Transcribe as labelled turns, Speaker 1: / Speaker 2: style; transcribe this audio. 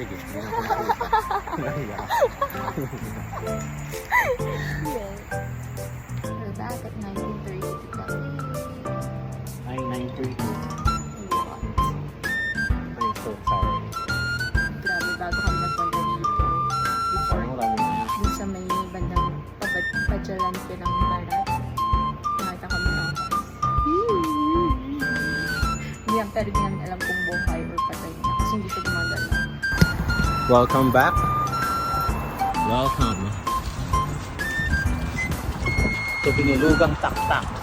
Speaker 1: sige. Hindi na akong puta. Nahiya.
Speaker 2: Yes. We're back at 19:30 kami.
Speaker 1: Ay, 9:30.
Speaker 2: Wow.
Speaker 1: I'm so tired.
Speaker 2: Grabe, bago kami nagpunta dito. Before,
Speaker 1: Parang marami na.
Speaker 2: dun sa may bandang Padyalan ko ng barat. Nakita kami ng Hindi ang pero hindi namin alam kung buhay or patay na. Kasi hindi siya gumagalaw.
Speaker 1: Welcome back. Welcome. Ito binulugang taktak.